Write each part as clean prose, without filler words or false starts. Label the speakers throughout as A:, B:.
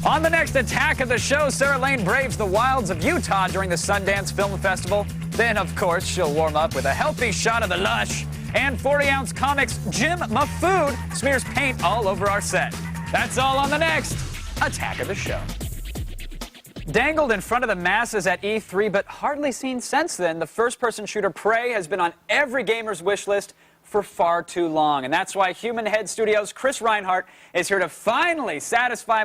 A: On the next attack of the show, Sarah Lane braves the wilds of Utah during the Sundance Film Festival. Then, of course, she'll warm up with a healthy shot of the lush. And 40-ounce Comics Jim Mafood smears paint all over our set. That's all on the next attack of the show. Dangled in front of the masses at E3, but hardly seen since then, the first-person shooter Prey has been on every gamer's wish list for far too long. And that's why Human Head Studios' Chris Reinhardt is here to finally satisfy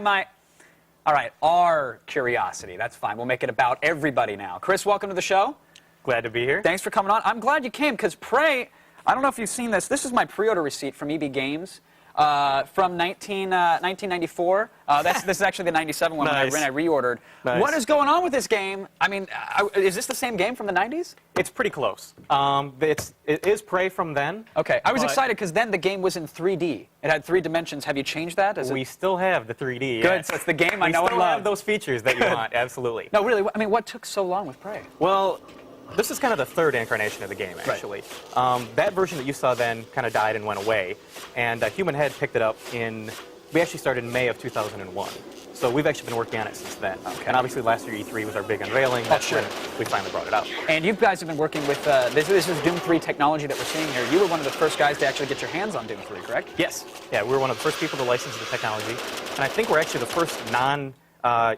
A: our curiosity. That's fine. We'll make it about everybody now. Chris, welcome to the show.
B: Glad to be here.
A: Thanks for coming on. I'm glad you came because Prey, I don't know if you've seen this. This is my pre-order receipt from EB Games from 1994. This is actually the 97 one
B: Nice.
A: when I reordered.
B: Nice.
A: What is going on with this game? I mean, is this the same game from the 90s?
B: It's pretty close. It is Prey from then.
A: Okay. I was
B: but
A: excited because then the game was in 3D. It had 3 dimensions. Have you changed that?
B: We still have the 3D.
A: Good,
B: yes.
A: so it's the game I know
B: We
A: and
B: still
A: love.
B: have those features that you want, absolutely.
A: No, really, I mean, what took so long with Prey?
B: Well, this is kind of the third incarnation of the game, actually. That version that you saw then kind of died and went away, and Human Head picked it up we actually started in May of 2001. So we've actually been working on it since then.
A: Okay.
B: And obviously last year E3 was our big unveiling. That's when we finally brought it out.
A: And you guys have been working with, this is Doom 3 technology that we're seeing here. You were one of the first guys to actually get your hands on Doom 3, correct?
B: Yes. Yeah, we were one of the first people to license the technology, and I think we're actually the first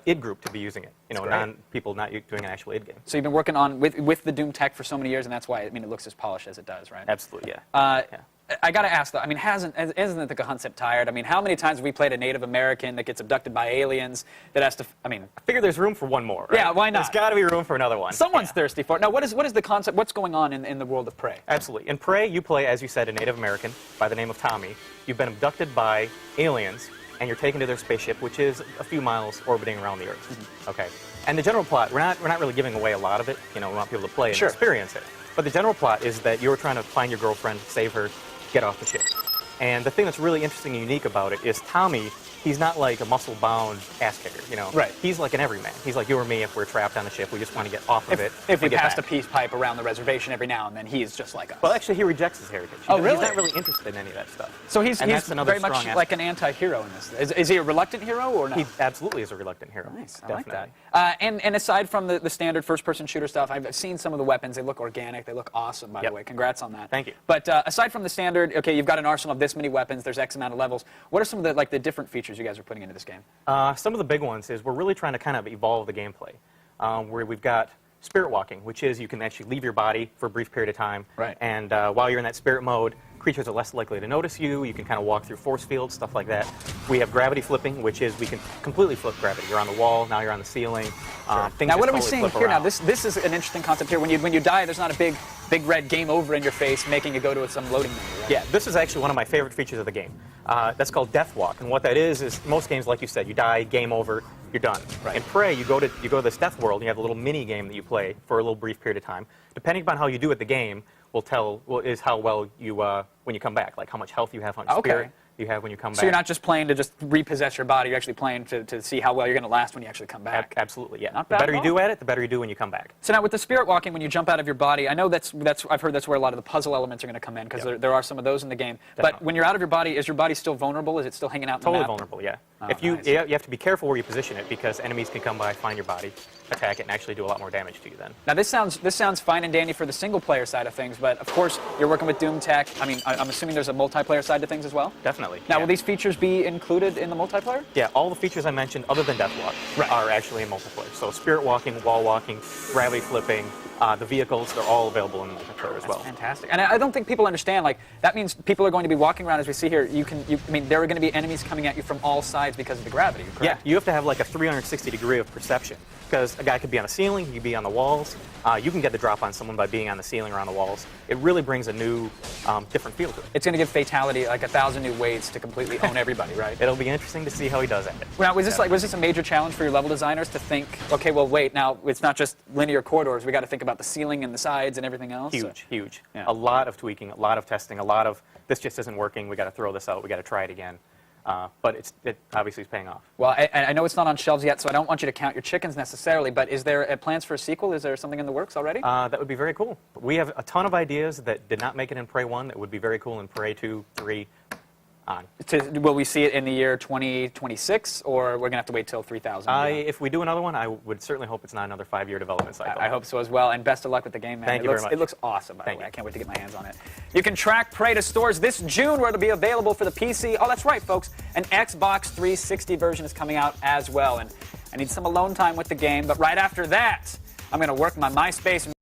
B: id group to be using it. You know, people not doing an actual id game.
A: So you've been working on with the Doom tech for so many years, and that's why it looks as polished as it does, right?
B: Absolutely, yeah.
A: I got to ask though. I mean, isn't the concept tired? I mean, how many times have we played a Native American that gets abducted by aliens that has to? I
B: figure there's room for one more. Right?
A: Yeah, why not?
B: There's got to be room for another one.
A: Someone's thirsty for it. Now, what is the concept? What's going on in the world of Prey?
B: Absolutely. In Prey, you play, as you said, a Native American by the name of Tommy. You've been abducted by aliens, and you're taken to their spaceship, which is a few miles orbiting around the Earth. Mm-hmm. Okay. And the general plot, we're not really giving away a lot of it. You know, we want people to play and experience it. But the general plot is that you're trying to find your girlfriend, save her, get off the ship. And the thing that's really interesting and unique about it is Tommy, he's not like a muscle-bound ass kicker, you know?
A: Right.
B: He's like an everyman. He's like you or me if we're trapped on the ship. We just want to get off of it.
A: If we
B: get
A: passed
B: back.
A: a peace pipe around the reservation every now and then, he's just like us.
B: Well, actually, he rejects his heritage.
A: Oh, really?
B: He's not really interested in any of that stuff.
A: So he's very much
B: aspect.
A: like an anti-hero in this. Is he a reluctant hero or not?
B: He absolutely is a reluctant hero.
A: Nice, I
B: Definitely.
A: like that. And aside from the standard first-person shooter stuff, I've seen some of the weapons. They look organic. They look awesome, by the way. Congrats on that.
B: Thank you.
A: But aside from the standard, okay, you've got an arsenal of this many weapons. There's X amount of levels. What are some of the different features you guys are putting into this game?
B: Some of the big ones is we're really trying to kind of evolve the gameplay. Where we've got spirit walking, which is you can actually leave your body for a brief period of time.
A: Right.
B: And while you're in that spirit mode, creatures are less likely to notice you. You can kind of walk through force fields, stuff like that. We have gravity flipping, which is we can completely flip gravity. You're on the wall, now you're on the ceiling.
A: Now, what are we seeing here? Now, this is an interesting concept here. When you die, there's not a big red game over in your face, making you go to some loading menu, right?
B: Yeah, this is actually one of my favorite features of the game. That's called Death Walk, and what that is most games, like you said, you die, game over, you're done.
A: Right.
B: In Prey, you go to this Death World, and you have a little mini game that you play for a little brief period of time. Depending upon how you do at the game, is how well you when you come back, like how much health you have on your spirit you have when you come back.
A: So you're not just playing to just repossess your body. You're actually playing to see how well you're going to last when you actually come back.
B: Absolutely, yeah.
A: Not
B: The
A: bad
B: better
A: at
B: you
A: all.
B: do at it, the better you do when you come back.
A: So now with the spirit walking, when you jump out of your body, I know I've heard that's where a lot of the puzzle elements are going to come in because there are some of those in the game.
B: Definitely.
A: But when you're out of your body, is your body still vulnerable? Is it still hanging out in the
B: Totally
A: map?
B: vulnerable, yeah.
A: Oh,
B: If you
A: nice.
B: you have to be careful where you position it because enemies can come by, find your body, attack it, and actually do a lot more damage to you then.
A: Now this sounds fine and dandy for the single player side of things, but of course you're working with Doom Tech. I mean, I'm assuming there's a multiplayer side to things as well.
B: Definitely.
A: Now
B: yeah.
A: will these features be included in the multiplayer?
B: Yeah, all the features I mentioned, other than Deathwalk, are actually in multiplayer. So spirit walking, wall walking, gravity flipping, the vehicles, they're all available in multiplayer as well.
A: That's fantastic. And I don't think people understand, like, that means people are going to be walking around, as we see here, I mean, there are going to be enemies coming at you from all sides because of the gravity, correct?
B: Yeah, you have to have like a 360 degree of perception. Because a guy could be on the ceiling, he could be on the walls. You can get the drop on someone by being on the ceiling or on the walls. It really brings a new, different feel to it.
A: It's going to give Fatality like 1,000 new ways to completely own everybody, right?
B: It'll be interesting to see how he does at it.
A: Now, was this a major challenge for your level designers to think, okay, well, wait, now it's not just linear corridors. We got to think about the ceiling and the sides and everything else.
B: Huge, huge.
A: Yeah.
B: A lot of tweaking, a lot of testing, a lot of this just isn't working. We got to throw this out. We got to try it again. But it obviously is paying off.
A: Well, I know it's not on shelves yet, so I don't want you to count your chickens necessarily, but is there plans for a sequel? Is there something in the works already?
B: That would be very cool. We have a ton of ideas that did not make it in Prey 1 that would be very cool in Prey 2, 3. on.
A: Will we see it in the year 2026, or we're going to have to wait till 3000?
B: If we do another one, I would certainly hope it's not another 5-year development cycle.
A: I hope so as well, and best of luck with the game, man.
B: Thank you very much.
A: It looks awesome, by the way.
B: Thank you.
A: I can't wait to get my hands on it. You can track Prey to stores this June, where it'll be available for the PC. Oh, that's right, folks. An Xbox 360 version is coming out as well, and I need some alone time with the game. But right after that, I'm going to work my MySpace